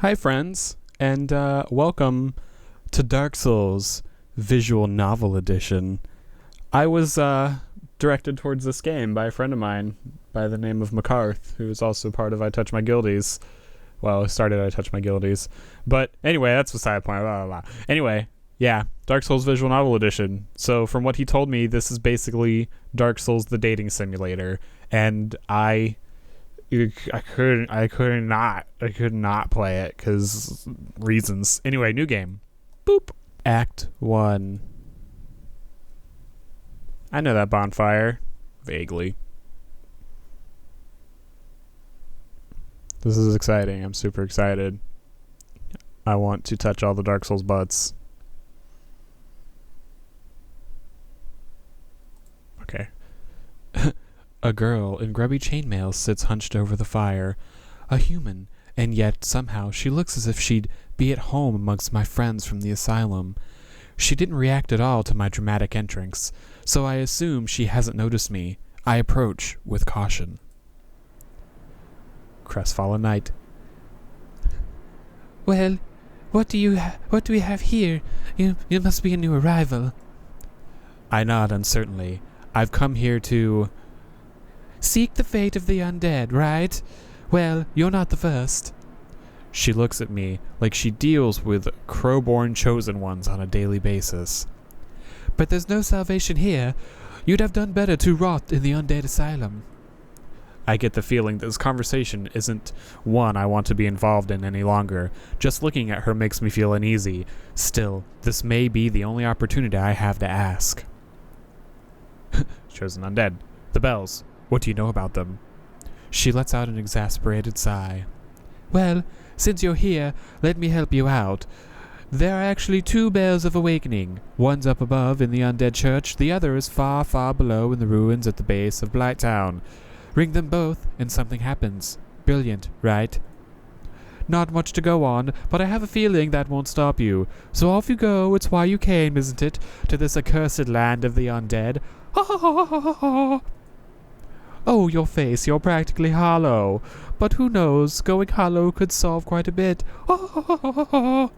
Hi, friends, and welcome to Dark Souls Visual Novel Edition. I was directed towards this game by a friend of mine by the name of McCarth, who is also part of I Touch My Guildies. Well, started I Touch My Guildies. But anyway, that's beside the point. Blah, blah, blah. Anyway, yeah, Dark Souls Visual Novel Edition. So from what he told me, this is basically Dark Souls the dating simulator, and I could not play it because reasons. Anyway, new game. Boop. Act 1. I know that bonfire. Vaguely. This is exciting. I'm super excited. I want to touch all the Dark Souls butts. Okay. A girl in grubby chainmail sits hunched over the fire. A human, and yet somehow she looks as if she'd be at home amongst my friends from the asylum. She didn't react at all to my dramatic entrance, so I assume she hasn't noticed me. I approach with caution. Crestfallen Knight. Well, what do we have here? You must be a new arrival. I nod uncertainly. I've come here to seek the fate of the undead, right? Well, you're not the first. She looks at me like she deals with crow-born chosen ones on a daily basis. But there's no salvation here. You'd have done better to rot in the undead asylum. I get the feeling this conversation isn't one I want to be involved in any longer. Just looking at her makes me feel uneasy. Still, this may be the only opportunity I have to ask. Chosen undead. The bells. What do you know about them? She lets out an exasperated sigh. Well, since you're here, let me help you out. There are actually 2 bells of awakening. One's up above in the undead church, the other is far, far below in the ruins at the base of Blighttown. Ring them both, and something happens. Brilliant, right? Not much to go on, but I have a feeling that won't stop you. So off you go, it's why you came, isn't it? To this accursed land of the undead. Ha ha ha ha ha ha! Oh, your face, you're practically hollow. But who knows, going hollow could solve quite a bit. I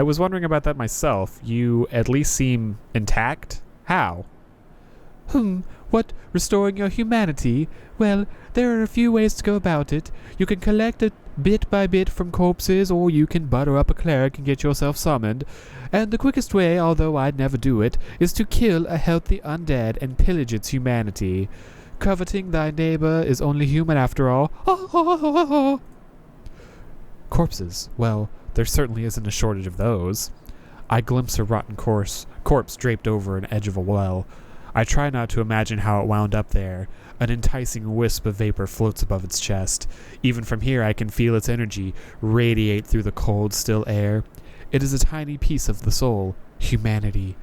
was wondering about that myself. You at least seem intact? How? What, restoring your humanity? Well, there are a few ways to go about it. You can collect it bit by bit from corpses, or you can butter up a cleric and get yourself summoned. And the quickest way, although I'd never do it, is to kill a healthy undead and pillage its humanity. Coveting thy neighbor is only human after all. Corpses. Well, there certainly isn't a shortage of those. I glimpse a rotten corpse draped over an edge of a well. I try not to imagine how it wound up there. An enticing wisp of vapor floats above its chest. Even from here I can feel its energy radiate through the cold, still air. It is a tiny piece of the soul, humanity.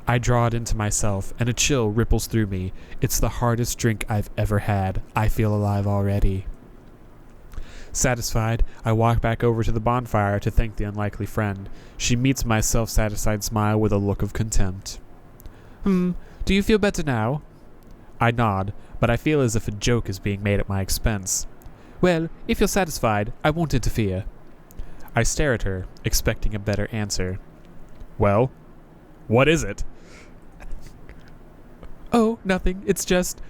I draw it into myself, and a chill ripples through me. It's the hardest drink I've ever had. I feel alive already. Satisfied, I walk back over to the bonfire to thank the unlikely friend. She meets my self-satisfied smile with a look of contempt. Do you feel better now? I nod, but I feel as if a joke is being made at my expense. Well, if you're satisfied, I won't interfere. I stare at her, expecting a better answer. Well, what is it? Oh, nothing. It's just,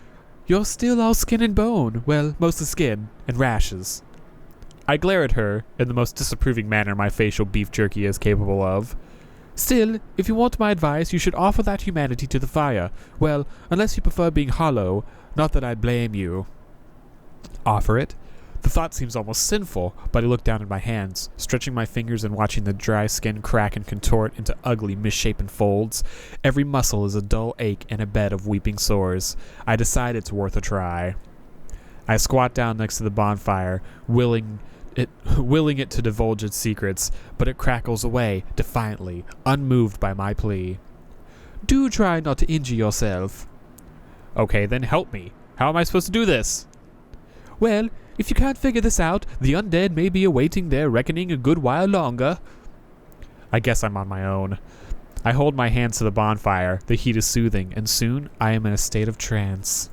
you're still all skin and bone. Well, mostly skin and rashes. I glare at her in the most disapproving manner my facial beef jerky is capable of. Still, if you want my advice, you should offer that humanity to the fire. Well, unless you prefer being hollow, not that I'd blame you. Offer it? The thought seems almost sinful, but I look down at my hands, stretching my fingers and watching the dry skin crack and contort into ugly, misshapen folds. Every muscle is a dull ache and a bed of weeping sores. I decide it's worth a try. I squat down next to the bonfire, willing it to divulge its secrets, but it crackles away, defiantly, unmoved by my plea. Do try not to injure yourself. Okay, then help me. How am I supposed to do this? Well, if you can't figure this out, the undead may be awaiting their reckoning a good while longer. I guess I'm on my own. I hold my hands to the bonfire, the heat is soothing, and soon I am in a state of trance.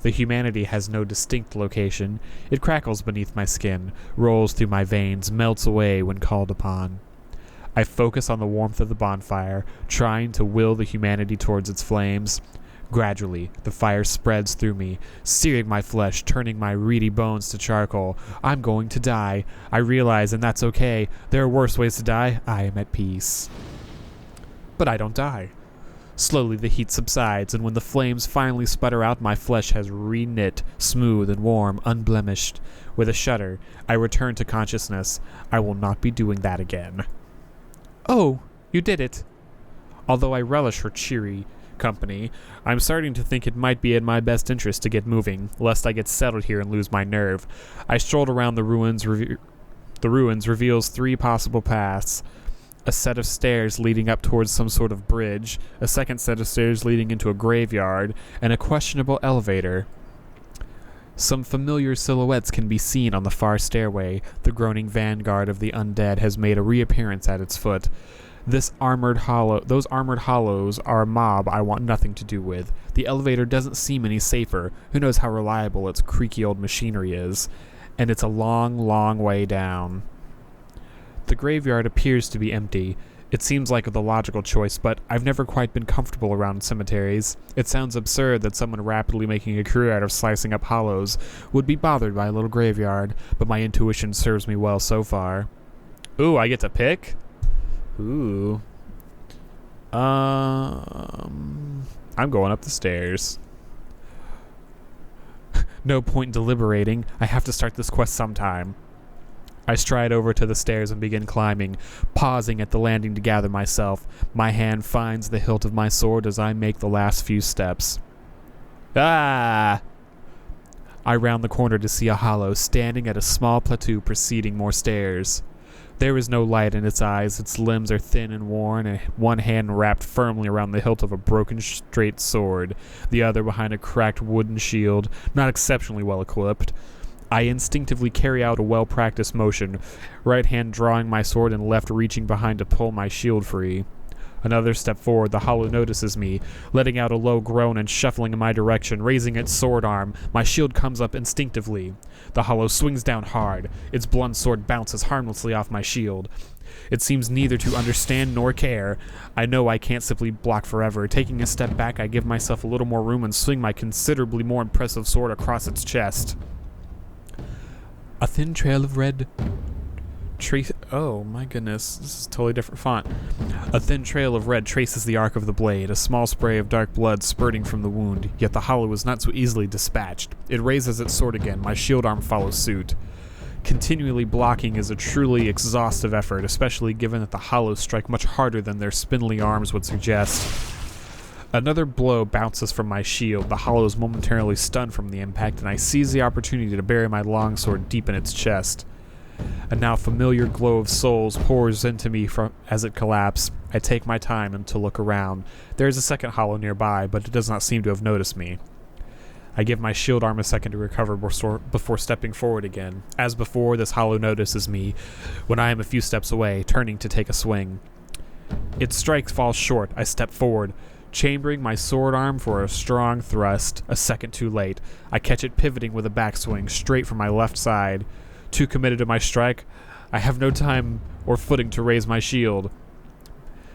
The humanity has no distinct location. It crackles beneath my skin, rolls through my veins, melts away when called upon. I focus on the warmth of the bonfire, trying to will the humanity towards its flames. Gradually, the fire spreads through me, searing my flesh, turning my reedy bones to charcoal. I'm going to die. I realize, and that's okay. There are worse ways to die. I am at peace. But I don't die. Slowly the heat subsides, and when the flames finally sputter out, my flesh has re-knit, smooth and warm, unblemished. With a shudder, I return to consciousness. I will not be doing that again. Oh, you did it. Although I relish her cheery company, I'm starting to think it might be in my best interest to get moving, lest I get settled here and lose my nerve. I strolled around the ruins. The ruins reveals 3 possible paths. A set of stairs leading up towards some sort of bridge, a second set of stairs leading into a graveyard, and a questionable elevator. Some familiar silhouettes can be seen on the far stairway. The groaning vanguard of the undead has made a reappearance at its foot. Those armored hollows are a mob I want nothing to do with. The elevator doesn't seem any safer. Who knows how reliable its creaky old machinery is. And it's a long, long way down. The graveyard appears to be empty. It seems like the logical choice, but I've never quite been comfortable around cemeteries. It sounds absurd that someone rapidly making a career out of slicing up hollows would be bothered by a little graveyard, but my intuition serves me well so far. Ooh, I get to pick? Ooh. I'm going up the stairs. No point in deliberating. I have to start this quest sometime. I stride over to the stairs and begin climbing, pausing at the landing to gather myself. My hand finds the hilt of my sword as I make the last few steps. Ah! I round the corner to see a hollow standing at a small plateau preceding more stairs. There is no light in its eyes. Its limbs are thin and worn, and one hand wrapped firmly around the hilt of a broken straight sword, the other behind a cracked wooden shield, not exceptionally well equipped. I instinctively carry out a well-practiced motion, right hand drawing my sword and left reaching behind to pull my shield free. Another step forward, the hollow notices me, letting out a low groan and shuffling in my direction, raising its sword arm. My shield comes up instinctively. The hollow swings down hard. Its blunt sword bounces harmlessly off my shield. It seems neither to understand nor care. I know I can't simply block forever. Taking a step back, I give myself a little more room and swing my considerably more impressive sword across its chest. A thin trail of red oh my goodness, this is a totally different font. A thin trail of red traces the arc of the blade, a small spray of dark blood spurting from the wound, yet the hollow is not so easily dispatched. It raises its sword again, my shield arm follows suit. Continually blocking is a truly exhaustive effort, especially given that the hollows strike much harder than their spindly arms would suggest. Another blow bounces from my shield. The hollow is momentarily stunned from the impact, and I seize the opportunity to bury my longsword deep in its chest. A now familiar glow of souls pours into me as it collapses. I take my time and to look around. There is a second hollow nearby, but it does not seem to have noticed me. I give my shield arm a second to recover before stepping forward again. As before, this hollow notices me when I am a few steps away, turning to take a swing. Its strike falls short. I step forward, chambering my sword arm for a strong thrust. A second too late. I catch it pivoting with a backswing, straight from my left side. Too committed to my strike, I have no time or footing to raise my shield.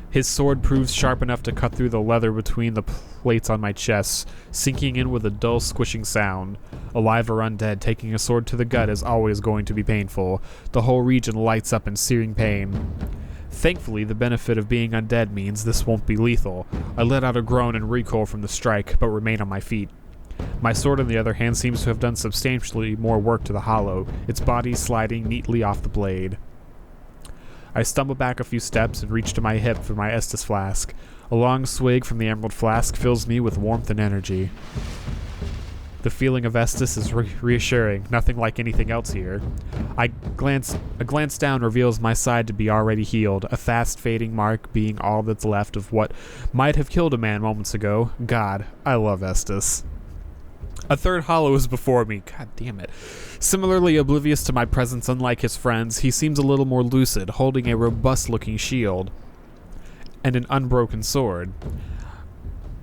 His sword proves sharp enough to cut through the leather between the plates on my chest, sinking in with a dull squishing sound. Alive or undead, taking a sword to the gut is always going to be painful. The whole region lights up in searing pain. Thankfully, the benefit of being undead means this won't be lethal. I let out a groan and recoil from the strike, but remain on my feet. My sword, on the other hand, seems to have done substantially more work to the hollow, its body sliding neatly off the blade. I stumble back a few steps and reach to my hip for my Estus flask. A long swig from the emerald flask fills me with warmth and energy. The feeling of Estus is reassuring, nothing like anything else here. A glance down reveals my side to be already healed, a fast fading mark being all that's left of what might have killed a man moments ago. God, I love Estus. A third hollow is before me. God damn it. Similarly oblivious to my presence, unlike his friends, he seems a little more lucid, holding a robust-looking shield and an unbroken sword.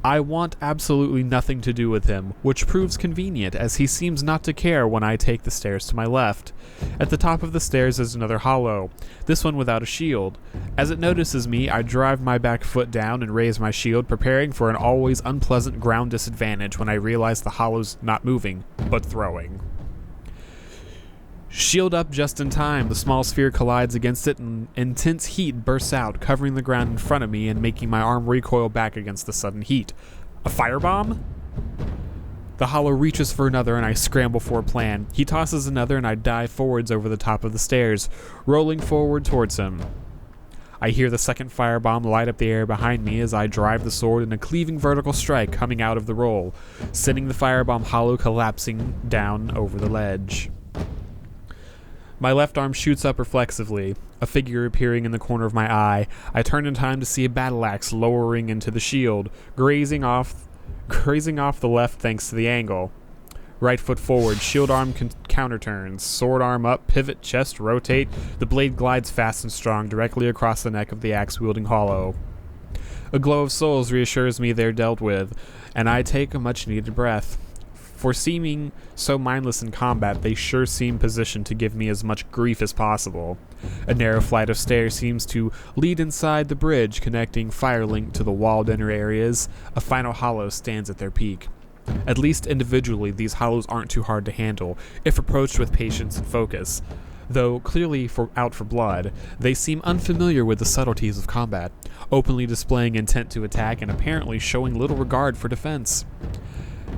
I want absolutely nothing to do with him, which proves convenient as he seems not to care when I take the stairs to my left. At the top of the stairs is another hollow, this one without a shield. As it notices me, I drive my back foot down and raise my shield, preparing for an always unpleasant ground disadvantage when I realize the hollow's not moving, but throwing. Shield up just in time, the small sphere collides against it and intense heat bursts out, covering the ground in front of me and making my arm recoil back against the sudden heat. A firebomb? The hollow reaches for another and I scramble for a plan. He tosses another and I dive forwards over the top of the stairs, rolling forward towards him. I hear the second firebomb light up the air behind me as I drive the sword in a cleaving vertical strike coming out of the roll, sending the firebomb hollow collapsing down over the ledge. My left arm shoots up reflexively, a figure appearing in the corner of my eye. I turn in time to see a battle axe lowering into the shield, grazing off the left thanks to the angle. Right foot forward, shield arm counterturns, sword arm up, pivot, chest, rotate. The blade glides fast and strong directly across the neck of the axe-wielding hollow. A glow of souls reassures me they're dealt with, and I take a much-needed breath. For seeming so mindless in combat, they sure seem positioned to give me as much grief as possible. A narrow flight of stairs seems to lead inside the bridge connecting Firelink to the walled inner areas. A final hollow stands at their peak. At least individually, these hollows aren't too hard to handle, if approached with patience and focus. Though clearly out for blood, they seem unfamiliar with the subtleties of combat, openly displaying intent to attack and apparently showing little regard for defense.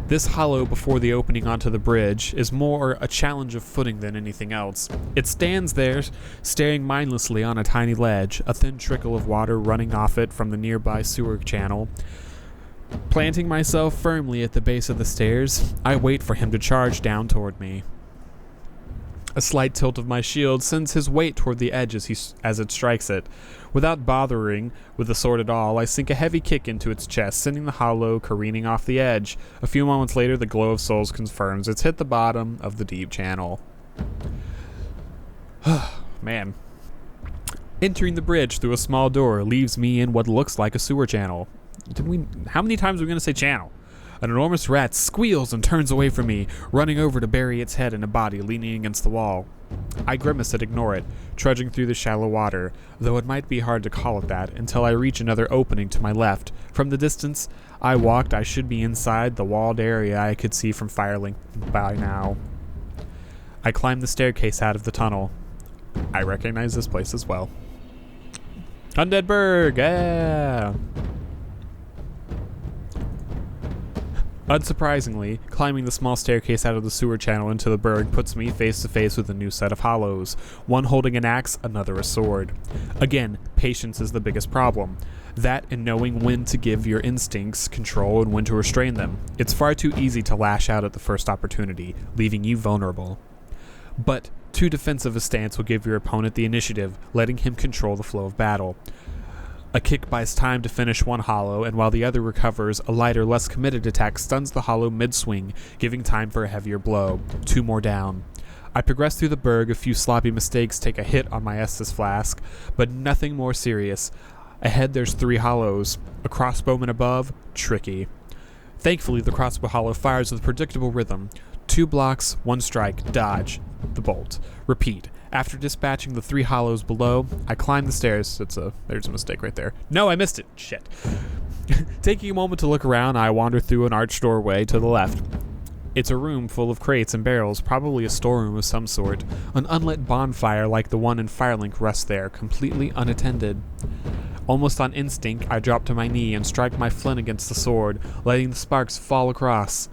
This hollow before the opening onto the bridge is more a challenge of footing than anything else. It stands there, staring mindlessly on a tiny ledge, a thin trickle of water running off it from the nearby sewer channel. Planting myself firmly at the base of the stairs, I wait for him to charge down toward me. A slight tilt of my shield sends his weight toward the edge as it strikes it. Without bothering with the sword at all, I sink a heavy kick into its chest, sending the hollow careening off the edge. A few moments later, the glow of souls confirms it's hit the bottom of the deep channel. Man. Entering the bridge through a small door leaves me in what looks like a sewer channel. How many times are we going to say channel? An enormous rat squeals and turns away from me, running over to bury its head in a body leaning against the wall. I grimace and ignore it, trudging through the shallow water, though it might be hard to call it that, until I reach another opening to my left. From the distance I walked, I should be inside the walled area I could see from Firelink by now. I climb the staircase out of the tunnel. I recognize this place as well. Undeadburg! Yeah! Unsurprisingly, climbing the small staircase out of the sewer channel into the burg puts me face to face with a new set of hollows, one holding an axe, another a sword. Again, patience is the biggest problem. That and knowing when to give your instincts control and when to restrain them. It's far too easy to lash out at the first opportunity, leaving you vulnerable. But too defensive a stance will give your opponent the initiative, letting him control the flow of battle. A kick buys time to finish one hollow, and while the other recovers, a lighter, less committed attack stuns the hollow mid-swing, giving time for a heavier blow. 2 more down. I progress through the burg, a few sloppy mistakes take a hit on my Estus flask, but nothing more serious. Ahead there's 3 hollows. A crossbowman above, tricky. Thankfully, the crossbow hollow fires with predictable rhythm. 2 blocks, 1 strike, dodge, the bolt. Repeat. After dispatching the 3 hollows below, I climb the stairs. There's a mistake right there. No, I missed it. Shit. Taking a moment to look around, I wander through an arched doorway to the left. It's a room full of crates and barrels, probably a storeroom of some sort. An unlit bonfire like the one in Firelink rests there, completely unattended. Almost on instinct, I drop to my knee and strike my flint against the sword, letting the sparks fall across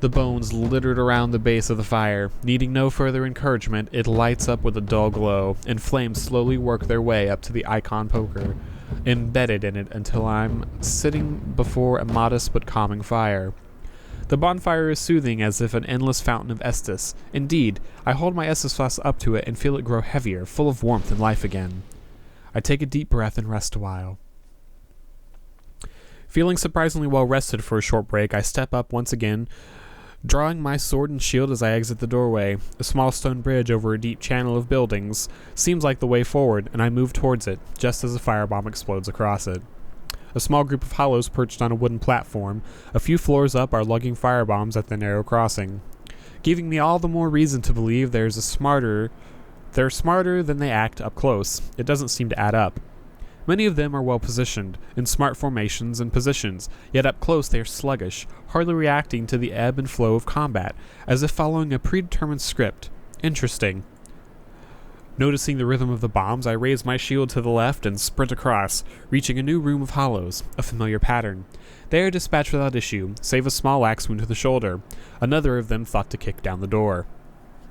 the bones littered around the base of the fire. Needing no further encouragement, it lights up with a dull glow, and flames slowly work their way up to the icon poker, embedded in it until I'm sitting before a modest but calming fire. The bonfire is soothing as if an endless fountain of Estus. Indeed, I hold my Estus flask up to it and feel it grow heavier, full of warmth and life again. I take a deep breath and rest a while. Feeling surprisingly well rested for a short break, I step up once again, drawing my sword and shield as I exit the doorway. A small stone bridge over a deep channel of buildings seems like the way forward, and I move towards it, just as a firebomb explodes across it. A small group of hollows perched on a wooden platform. A few floors up are lugging firebombs at the narrow crossing, giving me all the more reason to believe they're smarter than they act up close. It doesn't seem to add up. Many of them are well positioned, in smart formations and positions, yet up close they are sluggish, hardly reacting to the ebb and flow of combat, as if following a predetermined script. Interesting. Noticing the rhythm of the bombs, I raise my shield to the left and sprint across, reaching a new room of hollows, a familiar pattern. They are dispatched without issue, save a small axe wound to the shoulder. Another of them thought to kick down the door.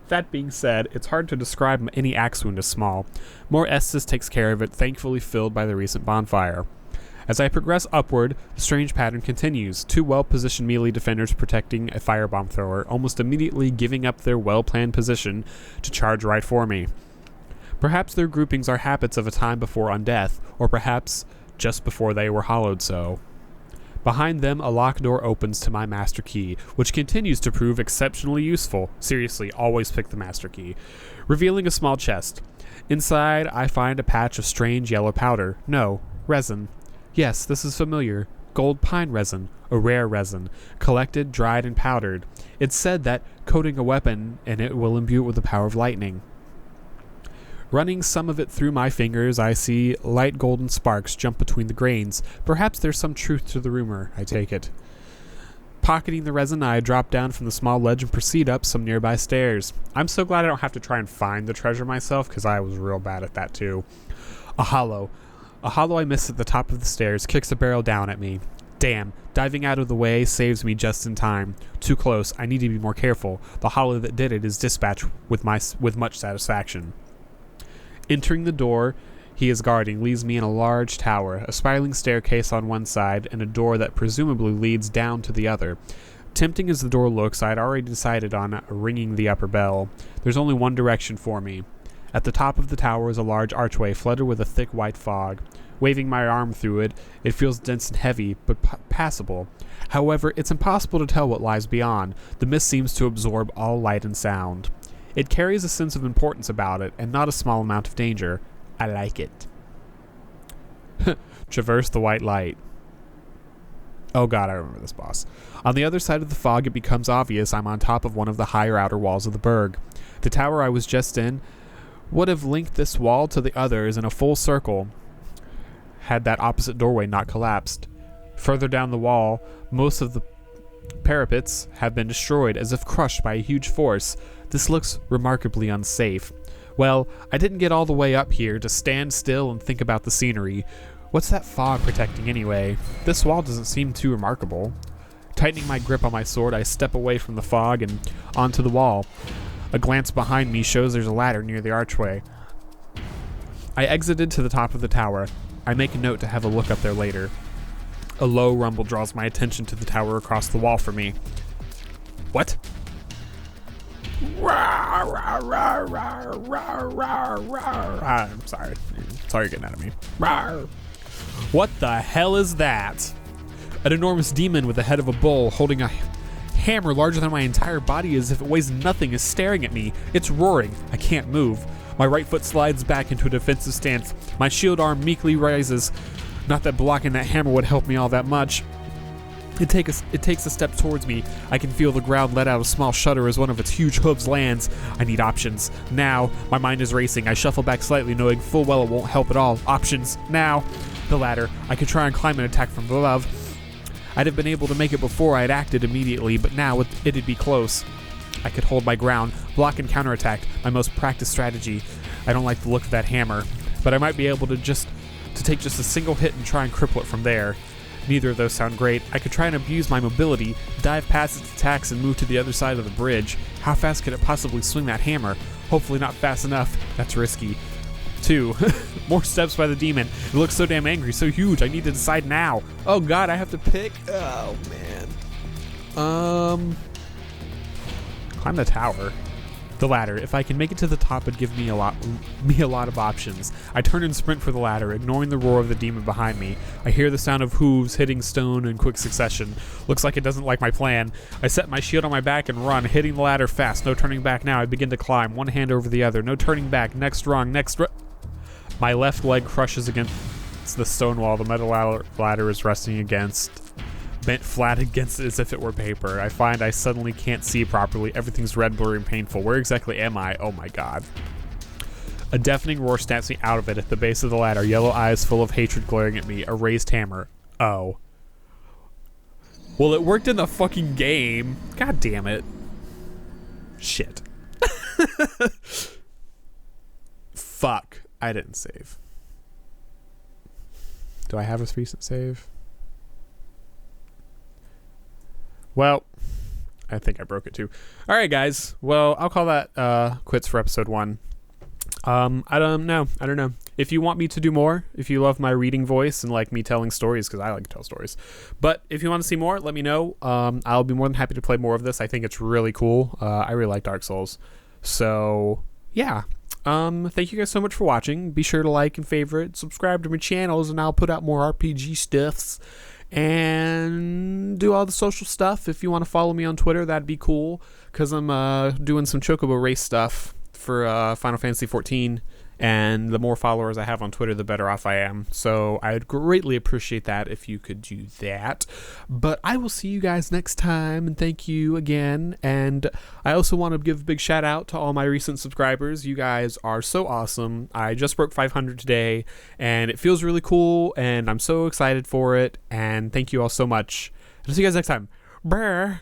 That being said, it's hard to describe any axe wound as small. More Estes takes care of it, thankfully filled by the recent bonfire. As I progress upward, the strange pattern continues, two well-positioned melee defenders protecting a firebomb thrower, almost immediately giving up their well-planned position to charge right for me. Perhaps their groupings are habits of a time before undeath, or perhaps just before they were hollowed so. Behind them, a locked door opens to my master key, which continues to prove exceptionally useful. Seriously, always pick the master key. Revealing a small chest. Inside, I find a patch of strange yellow powder. No, resin. Yes, this is familiar. Gold pine resin, a rare resin, collected, dried, and powdered. It's said that coating a weapon in it will imbue it with the power of lightning. Running some of it through my fingers, I see light golden sparks jump between the grains. Perhaps there's some truth to the rumor, I take it. Pocketing the resin, I drop down from the small ledge and proceed up some nearby stairs. I'm so glad I don't have to try and find the treasure myself, because I was real bad at that too. A hollow. A hollow I missed at the top of the stairs kicks a barrel down at me. Damn, diving out of the way saves me just in time. Too close, I need to be more careful. The hollow that did it is dispatched with much satisfaction. Entering the door he is guarding leads me in a large tower, a spiraling staircase on one side, and a door that presumably leads down to the other. Tempting as the door looks, I had already decided on ringing the upper bell. There's only one direction for me. At the top of the tower is a large archway flooded with a thick white fog. Waving my arm through it, it feels dense and heavy, but passable. However, it's impossible to tell what lies beyond. The mist seems to absorb all light and sound. It carries a sense of importance about it, and not a small amount of danger. I like it. Traverse the white light. Oh god, I remember this boss. On the other side of the fog, it becomes obvious I'm on top of one of the higher outer walls of the burg. The tower I was just in would have linked this wall to the others in a full circle had that opposite doorway not collapsed. Further down the wall, most of the parapets have been destroyed as if crushed by a huge force. This looks remarkably unsafe. Well, I didn't get all the way up here to stand still and think about the scenery. What's that fog protecting anyway? This wall doesn't seem too remarkable. Tightening my grip on my sword, I step away from the fog and onto the wall. A glance behind me shows there's a ladder near the archway. I exited to the top of the tower. I make a note to have a look up there later. A low rumble draws my attention to the tower across the wall from me. What? I'm sorry. Sorry you're getting out of me. What the hell is that? An enormous demon with the head of a bull holding a hammer larger than my entire body as if it weighs nothing is staring at me. It's roaring. I can't move. My right foot slides back into a defensive stance. My shield arm meekly rises. Not that blocking that hammer would help me all that much. It takes a step towards me. I can feel the ground let out a small shudder as one of its huge hooves lands. I need options. Now. My mind is racing. I shuffle back slightly, knowing full well it won't help at all. Options. Now. The ladder. I could try and climb and attack from above. I'd have been able to make it before I had acted immediately, but now it'd be close. I could hold my ground, block and counterattack, my most practiced strategy. I don't like the look of that hammer, but I might be able to take just a single hit and try and cripple it from there. Neither of those sound great. I could try and abuse my mobility, dive past its attacks and move to the other side of the bridge. How fast could it possibly swing that hammer? Hopefully not fast enough. That's risky. 2. More steps by the demon. It looks so damn angry, so huge. I need to decide now. Oh god, I have to pick. Oh man. Climb the tower. The ladder. If I can make it to the top, it'd give me a lot of options. I turn and sprint for the ladder, ignoring the roar of the demon behind me. I hear the sound of hooves hitting stone in quick succession. Looks like it doesn't like my plan. I set my shield on my back and run, hitting the ladder fast. No turning back now. I begin to climb, one hand over the other. No turning back. Next rung. My left leg crushes against It's the stone wall the metal ladder is resting against, bent flat against it as if it were paper. I find I suddenly can't see properly. Everything's red, blurry, and painful. Where exactly am I? Oh my god. A deafening roar snaps me out of it at the base of the ladder, yellow eyes full of hatred glaring at me, a raised hammer. Oh. Well, it worked in the fucking game. God damn it. Shit. Fuck. I didn't save. Do I have a recent save? Well, I think I broke it too. All right, guys. Well, I'll call that quits for episode 1. I don't know. If you want me to do more, if you love my reading voice and like me telling stories, because I like to tell stories, but if you want to see more, let me know. I'll be more than happy to play more of this. I think it's really cool. I really like Dark Souls. So, yeah. Thank you guys so much for watching. Be sure to like and favorite, subscribe to my channels, and I'll put out more RPG stuffs and do all the social stuff. If you want to follow me on Twitter, that'd be cool, because I'm doing some Chocobo race stuff for Final Fantasy 14, and the more followers I have on Twitter, the better off I am. So I'd greatly appreciate that if you could do that. But I will see you guys next time, and thank you again. And I also want to give a big shout out to all my recent subscribers. You guys are so awesome. I just broke 500 today, and it feels really cool, and I'm so excited for it. And thank you all so much. I'll see you guys next time. Brr.